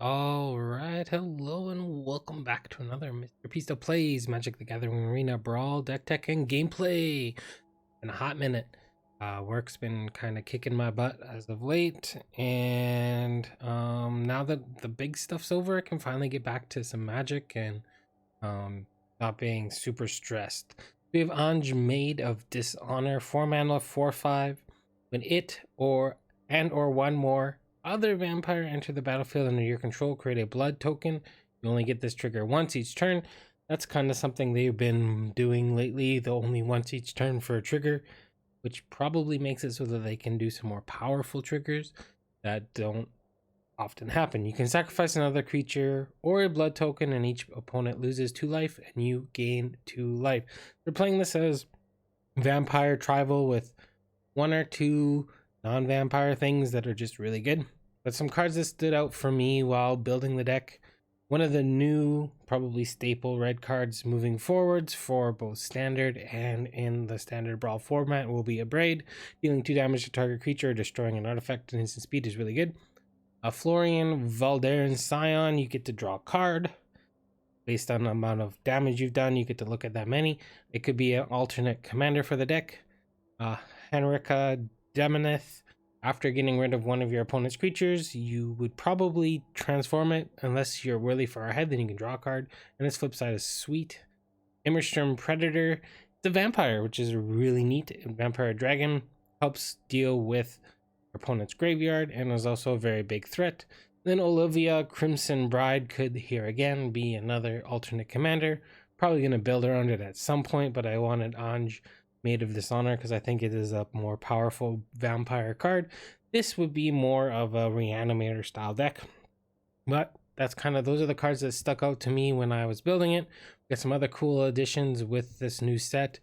All right, hello and welcome back to another Mr. Pisto Plays Magic the Gathering Arena Brawl deck tech and gameplay. In a hot minute, work's been kind of kicking my butt as of late, and now that the big stuff's over, I can finally get back to some Magic and not being super stressed. We have ANJE Maid of Dishonor, 4-mana, 4/5. When it or one more other vampire enter the battlefield under your control, create a blood token. You only get this trigger once each turn. That's kind of something they've been doing lately, the only once each turn for a trigger, which probably makes it so that they can do some more powerful triggers that don't often happen. You can sacrifice another creature or a blood token, and each opponent loses 2 life and you gain 2 life. They're playing this as vampire tribal with 1 or 2 non-vampire things that are just really good. But some cards that stood out for me while building the deck. One of the new, probably staple red cards moving forwards for both standard and in the standard Brawl format will be a Braid. Dealing 2 damage to target creature, destroying an artifact and instant speed is really good. A Florian Valderan Scion, you get to draw a card. Based on the amount of damage you've done, you get to look at that many. It could be an alternate commander for the deck. Henrika Demoneth, after getting rid of one of your opponent's creatures, you would probably transform it. Unless you're really far ahead, then you can draw a card. And its flip side is sweet. Immerstrom Predator, the vampire, which is really neat. Vampire Dragon helps deal with your opponent's graveyard and is also a very big threat. Then Olivia Crimson Bride could here again be another alternate commander. Probably going to build around it at some point, but I wanted ANJE Maid of Dishonor because I think it is a more powerful vampire card. This would be more of a reanimator style deck, but that's kind of, those are the cards that stuck out to me when I was building it. We got some other cool additions with this new set,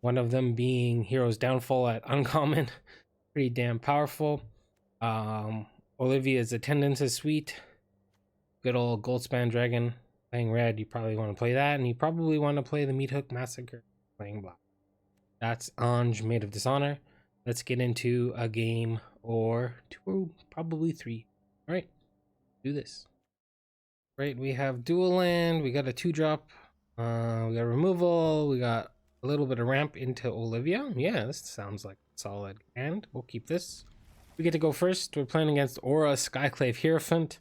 one of them being Hero's Downfall at uncommon. Pretty damn powerful. Olivia's Attendance is sweet. Good old Goldspan Dragon playing red, you probably want to play that, and you probably want to play the Meat Hook Massacre playing black. That's ANJE Maid of Dishonor. Let's get into a game or 2, probably 3. All right, do this. Right, we have dual land. We got a 2-drop. We got removal. We got a little bit of ramp into Olivia. Yeah, this sounds like a solid hand. We'll keep this. We get to go first. We're playing against Orah Skyclave Hierophant.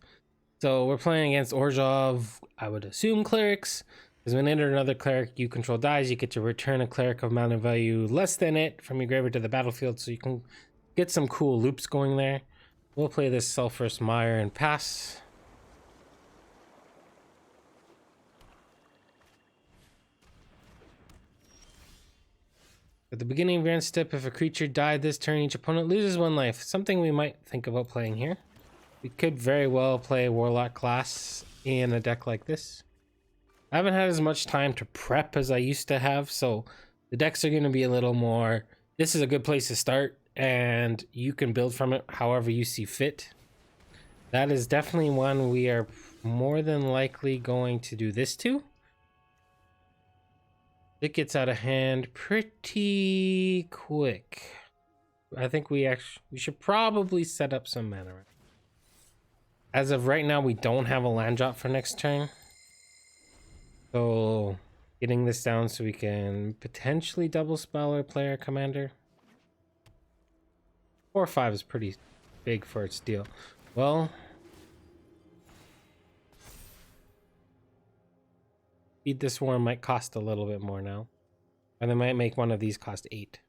So we're playing against Orzhov, I would assume, clerics. Because when enter another cleric you control dies, you get to return a cleric of mana value less than it from your graveyard to the battlefield, so you can get some cool loops going there. We'll play this Sulphurous Mire and pass. At the beginning of your end step, if a creature died this turn, each opponent loses 1 life. Something we might think about playing here. We could very well play Warlock class in a deck like this. I haven't had as much time to prep as I used to have, so the decks are going to be a little more, this is a good place to start, and you can build from it however you see fit. That is definitely one we are more than likely going to do this to. It gets out of hand pretty quick. I think we should probably set up some mana. As of right now, we don't have a land drop for next turn. So getting this down so we can potentially double spell or play our commander. 4/5 is pretty big for its deal. Well, Feed the Swarm might cost a little bit more now. Or they might make one of these cost 8.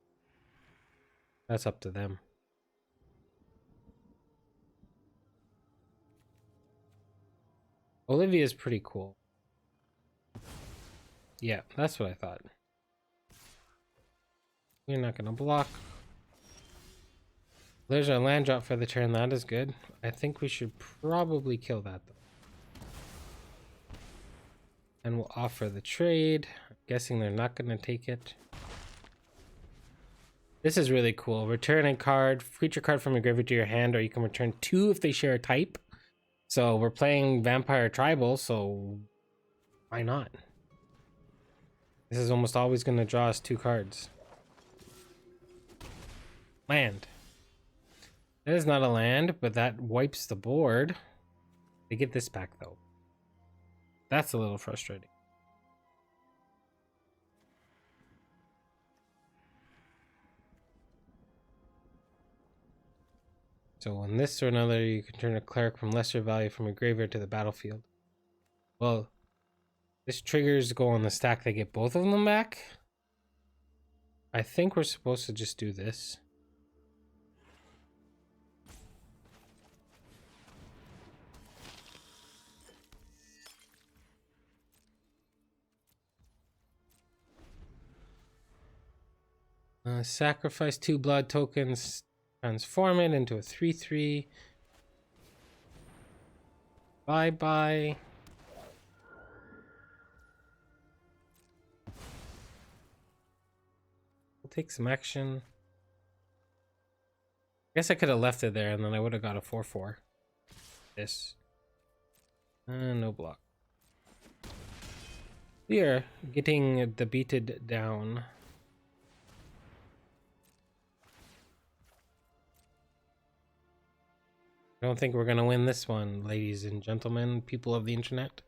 That's up to them. Olivia is pretty cool. Yeah, that's what I thought. You're not gonna block. There's our land drop for the turn. That is good. I think we should probably kill that though. And we'll offer the trade. I'm guessing they're not gonna take it. This is really cool. Return a card, creature card from your graveyard to your hand, or you can return 2 if they share a type. So we're playing Vampire Tribal, so why not? This is almost always going to draw us 2 cards. Land. That is not a land, but that wipes the board. They get this back though. That's a little frustrating. So on this or another, you can turn a cleric from lesser value from a graveyard to the battlefield. Well, this triggers go on the stack. They get both of them back. I think we're supposed to just do this. Sacrifice 2 blood tokens, transform it into a 3/3. Bye-bye. We'll take some action. I guess I could have left it there and then I would have got a 4/4. This. No block. We are getting debated down. I don't think we're gonna win this one, ladies and gentlemen, people of the internet.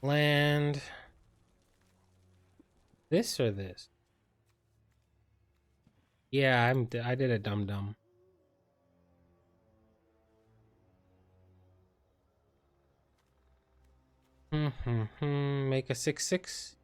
Land. This or this? Yeah, I did a dum-dum. Make a 6/6.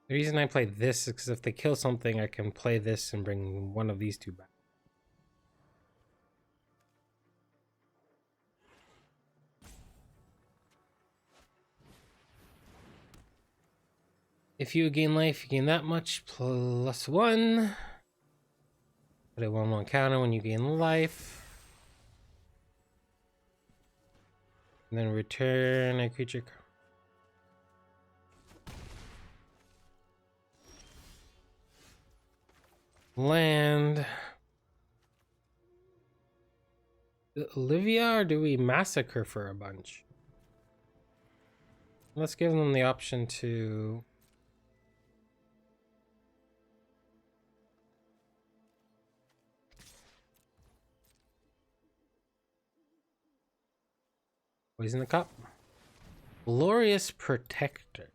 The reason I play this is because if they kill something, I can play this and bring one of these two back. If you gain life, you gain that much +1. Put a 1/1 counter when you gain life. And then return a creature. Land. Olivia, or do we massacre for a bunch? Let's give them the option to poison the cup. Glorious Protector.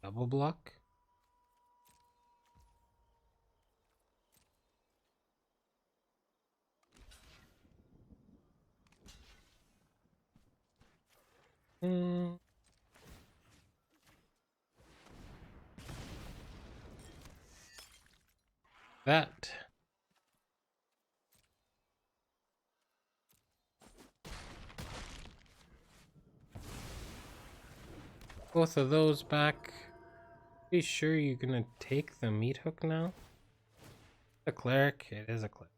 Double block. That. Both of those back. Be sure you're gonna take the meat hook now? A cleric? It is a cleric.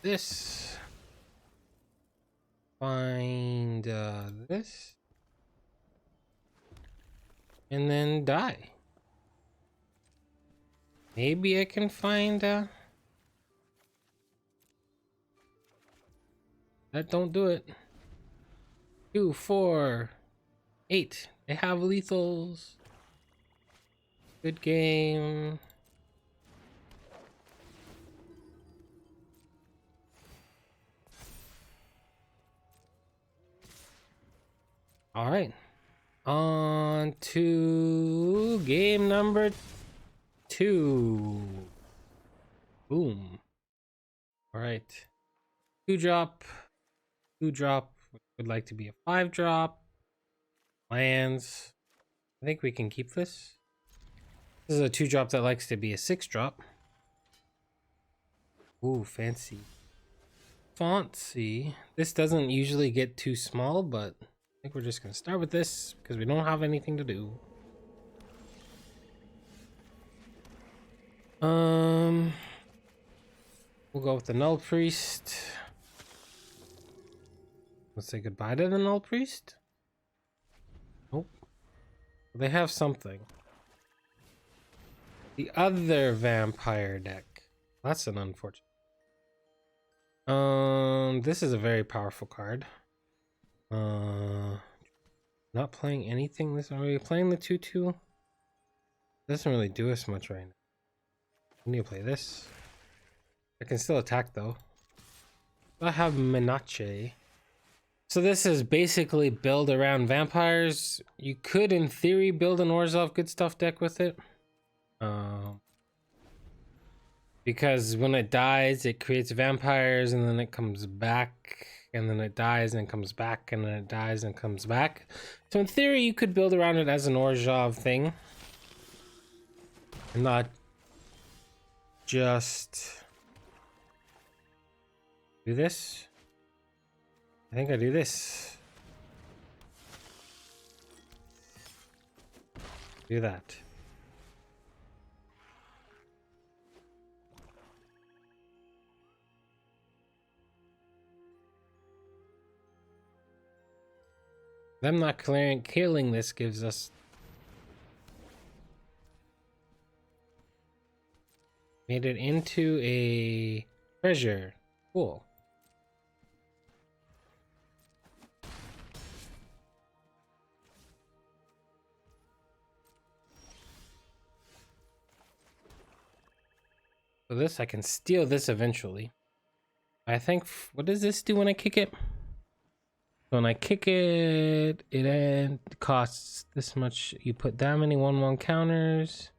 This. Find this. And then die. Maybe I can find that don't do it. 2, 4, 8. They have lethals. Good game. All right. On to game number 2. Boom. All right. 2-drop. 2-drop. Would like to be a 5-drop. Lands. I think we can keep this. This is a 2-drop that likes to be a 6-drop. Ooh, fancy. Fancy. This doesn't usually get too small, but I think we're just gonna start with this because we don't have anything to do. We'll go with the Null Priest. Let's say goodbye to the Null Priest. Nope. They have something. The other vampire deck. That's an unfortunate. This is a very powerful card. Not playing anything. This are we playing the 2/2? Doesn't really do us much right now. I need to play this. I can still attack though. I have Menace. So this is basically build around vampires. You could, in theory, build an Orzhov good stuff deck with it. Because when it dies, it creates vampires, and then it comes back, and then it dies and comes back, and then it dies and comes back. So in theory, you could build around it as an Orzhov thing, and not just do this. I think I do this. Do that. Them not killing this gives us made it into a treasure. Cool. So this, I can steal this eventually. I think, what does this do when I kick it? When I kick it, it costs this much. You put that many 1/1 counters.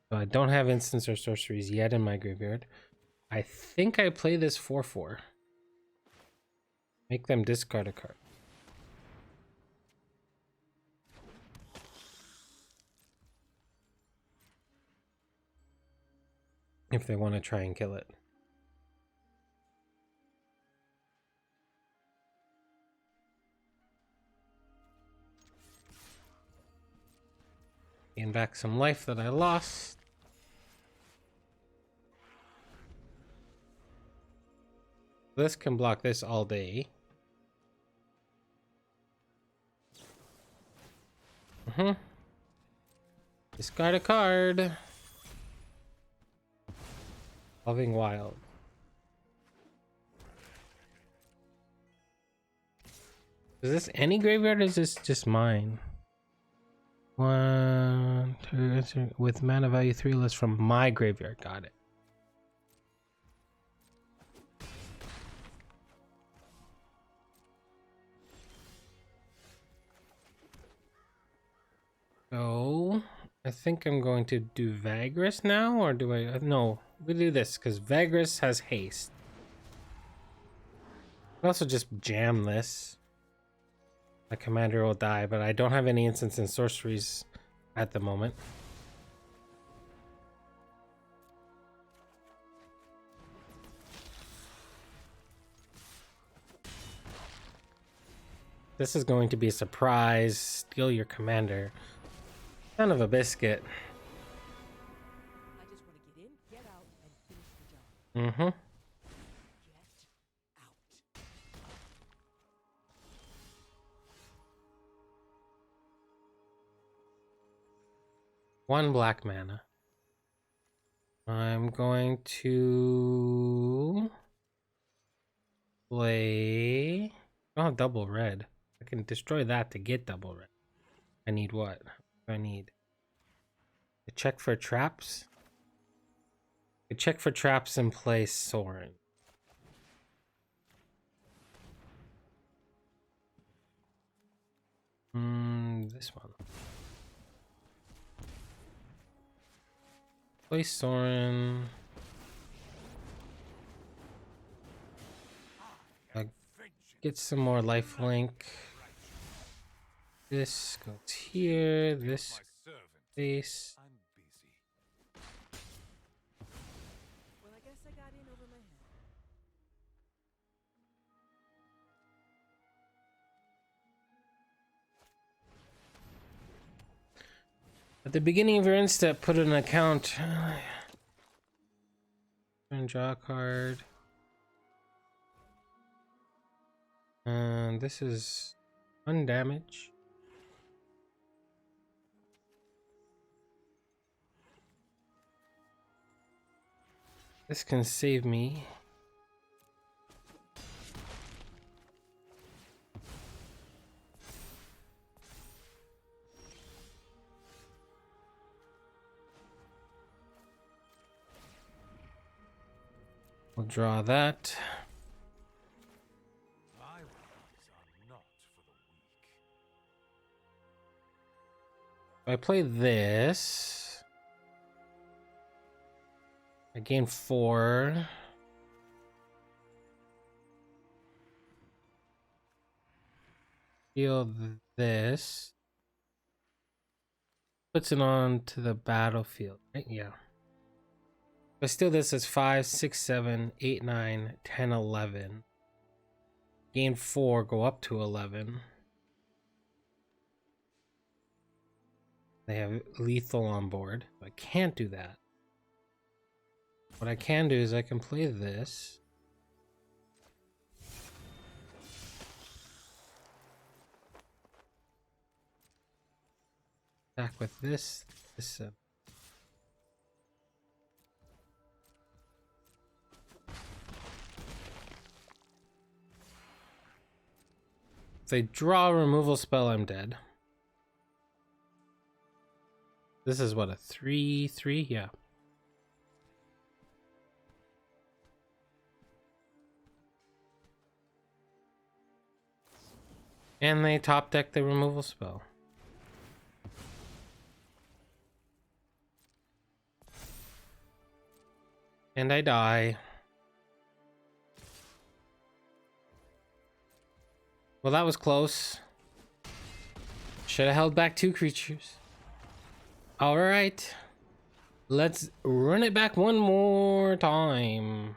So I don't have instants or sorceries yet in my graveyard. I think I play this 4/4. Make them discard a card. If they want to try and kill it. Gain back some life that I lost. This can block this all day. Discard a card. Loving Wild. Is this any graveyard or is this just mine? 1, 2, with mana value 3 less from my graveyard. Got it. So I think I'm going to do Vagris now, or do I? No, we do this because Vagris has haste. I also just jam this. My commander will die, but I don't have any instants and sorceries at the moment. This is going to be a surprise. Steal your commander. Son of a biscuit. I just want to get in, get out, and finish the job. Mm-hmm. Get out. One black mana. I'm going to play. I don't have double red. I can destroy that to get double red. I need what? I need to check for traps. I check for traps and play Sorin. this one. Play Soren. Get some more lifelink. This goes here. This base. Well, I guess I got in over my head. At the beginning of your end step, put an account. And draw a card. And this is undamaged. This can save me. We'll draw that. If I play this, I gain 4. Deal this. Puts it on to the battlefield, right? Yeah. But still, this is 5, 6, 7, 8, 9, 10, 11. Gain 4, go up to 11. They have lethal on board. I can't do that. What I can do is I can play this. Attack with this. This. If they draw a removal spell, I'm dead. This is what, a 3/3? Yeah. And they top deck the removal spell. And I die. Well, that was close. Should have held back 2 creatures. All right. Let's run it back one more time.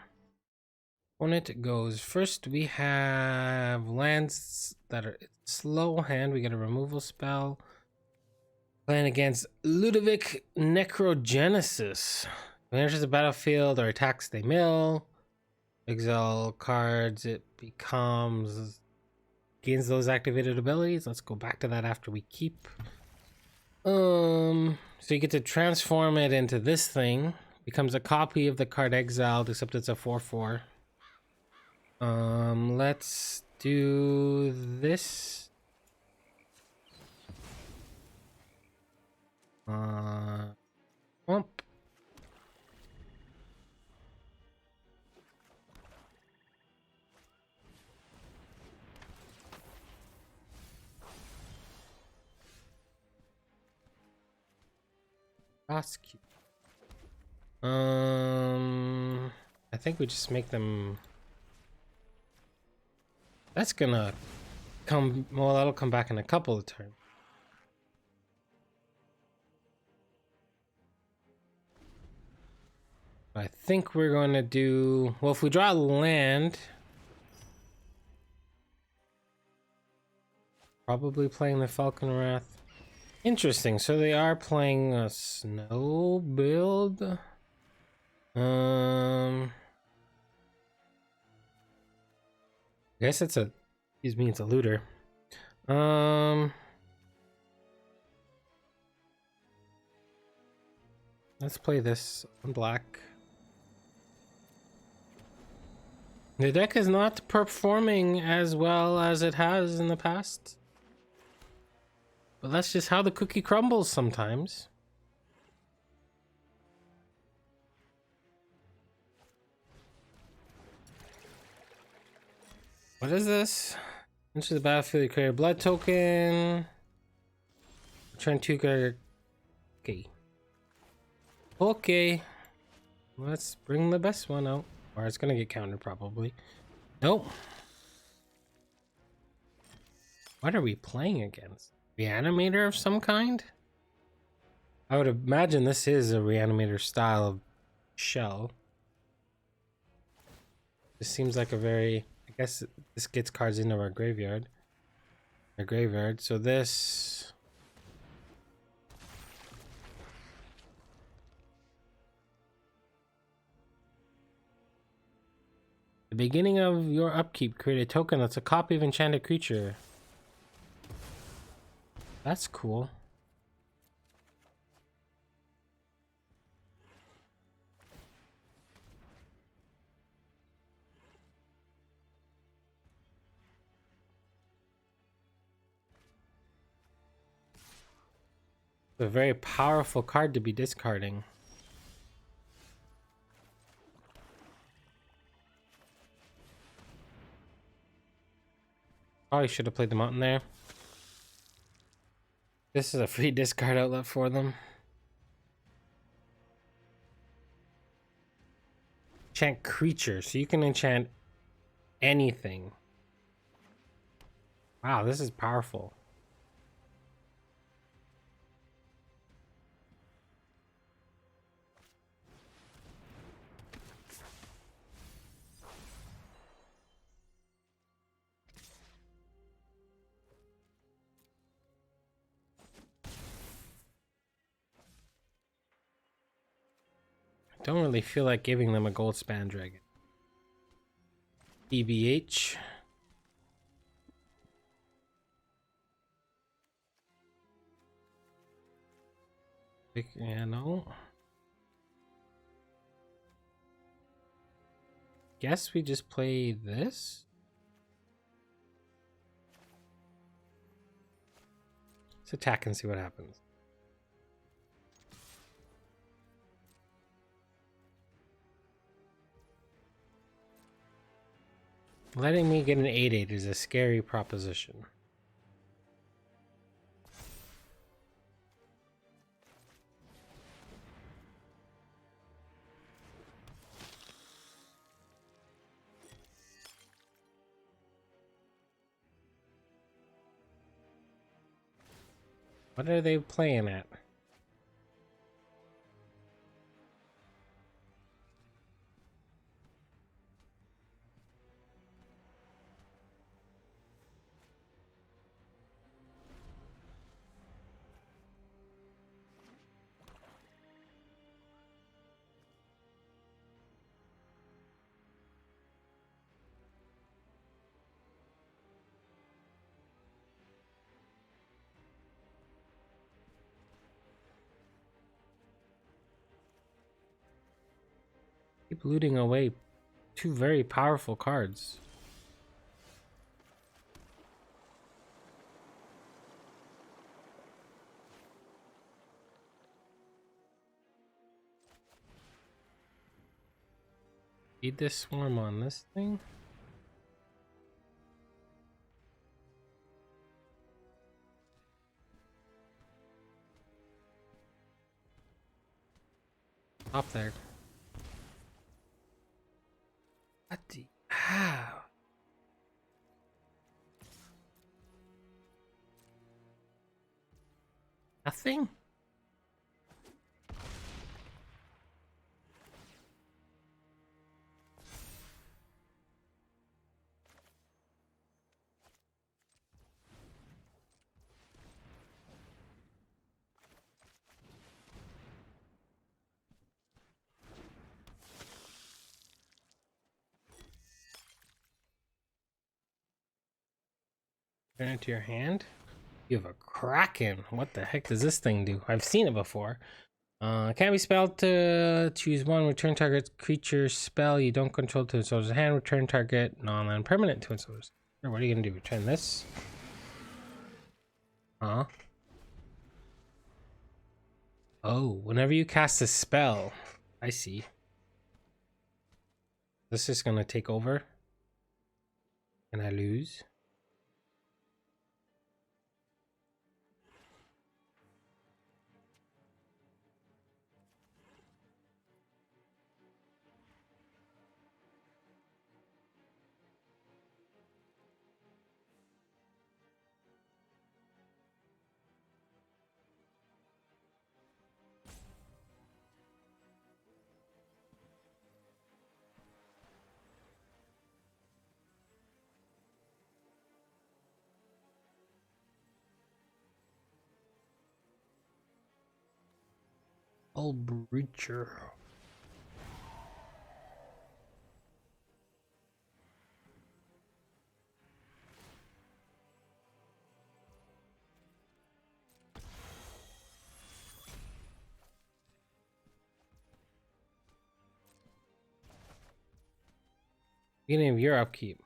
Opponent goes first. We have lands that are slow hand. We get a removal spell. Playing against Ludevic Necrogenesis. When it enters the battlefield or attacks, they mill. Exile cards. It becomes gains those activated abilities. Let's go back to that after we keep. So you get to transform it into this thing. Becomes a copy of the card exiled, except it's a 4/4. Let's do this. Bump. Prosecute. I think we just make them. That's gonna come. Well, that'll come back in a couple of turns. I think we're going to do. Well, if we draw land, probably playing the Falcon Wrath. Interesting. So they are playing a snow build. I guess it's a. Excuse me, it's a looter. Let's play this on black. The deck is not performing as well as it has in the past. But that's just how the cookie crumbles sometimes. What is this? Enter the battlefield, you create a blood token. Turn 2 card. Okay. Okay. Let's bring the best one out. Or it's gonna get countered probably. Nope. What are we playing against? Reanimator of some kind? I would imagine this is a reanimator style of shell. This seems like a very... I guess this gets cards into our graveyard. So this... The beginning of your upkeep, create a token that's a copy of enchanted creature. That's cool. A very powerful card to be discarding. Probably should have played them out in there. This is a free discard outlet for them. Enchant creature, so you can enchant anything. Wow, this is powerful. Don't really feel like giving them a gold span dragon. EBH. Yeah, no. Guess we just play this. Let's attack and see what happens. Letting me get an 8/8 is a scary proposition. What are they playing at? Keep looting away two very powerful cards. Feed this swarm on this thing. Up there. What the... How? Nothing? Turn it to your hand. You have a Kraken. What the heck does this thing do? I've seen it before. Can't be spelled to choose one. Return target creature spell you don't control to its owner's hand. Return target non-land permanent to its owner's. What are you gonna do? Return this? Huh? Oh, whenever you cast a spell, I see. This is gonna take over. And I lose. All breacher. Beginning of your upkeep.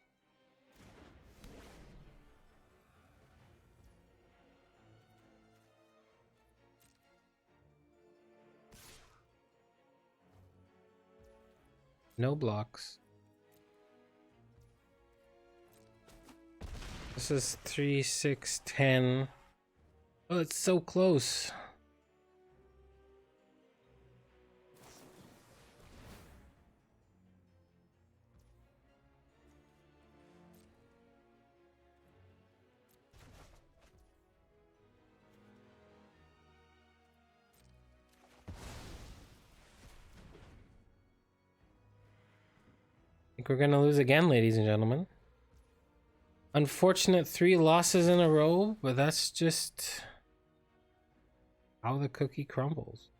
No blocks. This is 3, 6, 10. Oh, it's so close. I think we're gonna lose again, ladies and gentlemen. Unfortunate 3 losses in a row, but that's just how the cookie crumbles.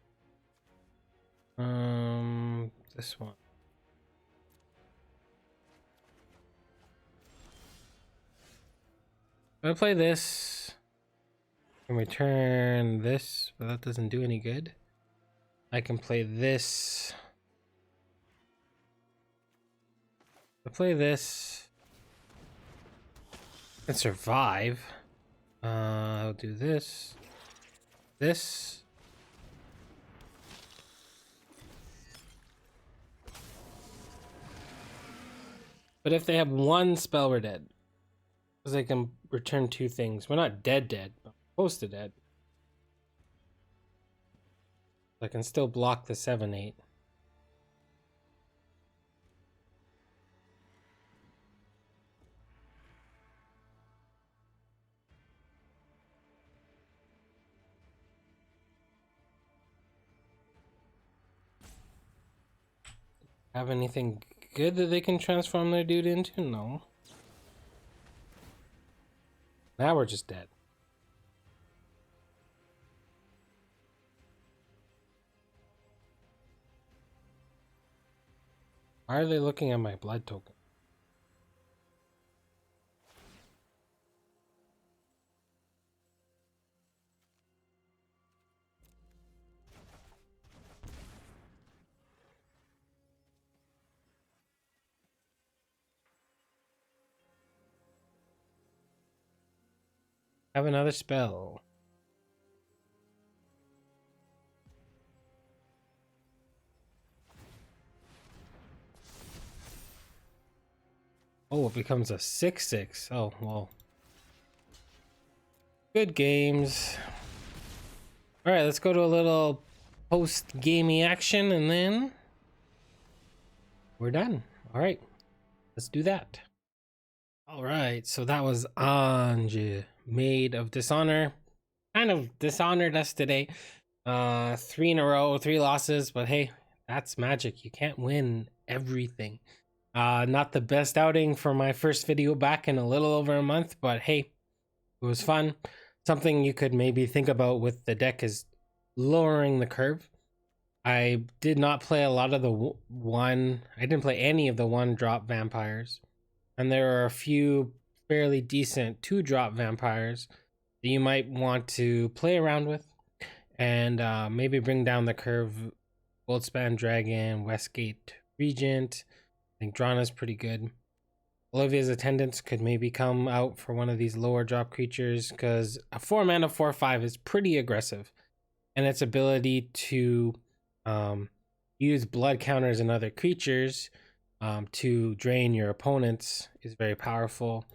This one. I'm gonna play this and return this, but that doesn't do any good. I can play this. I'll play this and survive. I'll do this. This. But if they have 1 spell, we're dead. Because they can return 2 things. We're not dead, but close to dead. I can still block the 7/8. Have anything good that they can transform their dude into? No. Now we're just dead. Why are they looking at my blood token? Have another spell. Oh, it becomes a 6/6. Oh, well. Good games. All right, let's go to a little post-gamey action and then we're done. All right, let's do that. All right, so that was ANJE Maid of Dishonor. Kind of dishonored us today. 3 in a row, 3 losses, but hey, that's magic. You can't win everything. Not the best outing for my first video back in a little over a month, but hey, it was fun. Something you could maybe think about with the deck is lowering the curve. I did not play a lot of the I didn't play any of the 1-drop vampires. And there are a few fairly decent 2-drop vampires that you might want to play around with and maybe bring down the curve. Goldspan Dragon, Westgate Regent. I think Drana's pretty good. Olivia's Attendants could maybe come out for one of these lower drop creatures because a 4-mana 4/5 is pretty aggressive. And its ability to use blood counters and other creatures to drain your opponents is very powerful.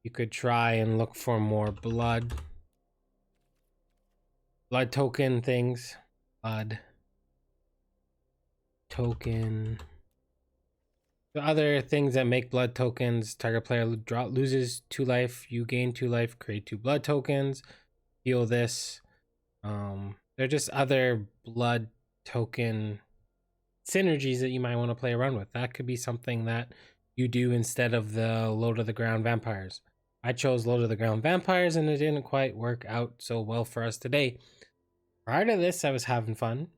You could try and look for more blood token things. Blood token. The other things that make blood tokens: target player loses 2 life, you gain 2 life, create 2 blood tokens, heal this. They're just other blood token synergies that you might want to play around with. That could be something that you do instead of the low to the ground vampires. I chose low to the ground vampires and it didn't quite work out so well for us today. Prior to this, I was having fun.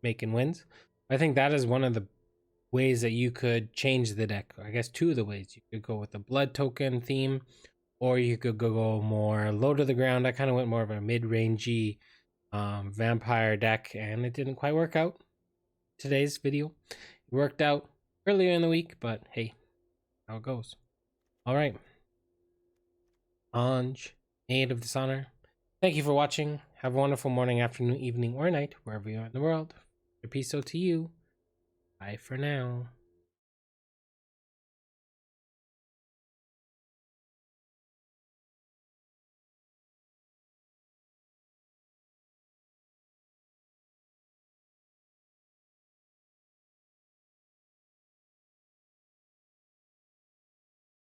making wins. I think that is one of the ways that you could change the deck. I guess two of the ways. You could go with the blood token theme, or you could go more low to the ground. I kind of went more of a mid-rangey vampire deck, and it didn't quite work out. Today's video, it worked out earlier in the week, but hey, how it goes. All right, ANJE Maid of Dishonor, thank you for watching. Have a wonderful morning, afternoon, evening, or night, wherever you are in the world. Pisto to you. Bye for now.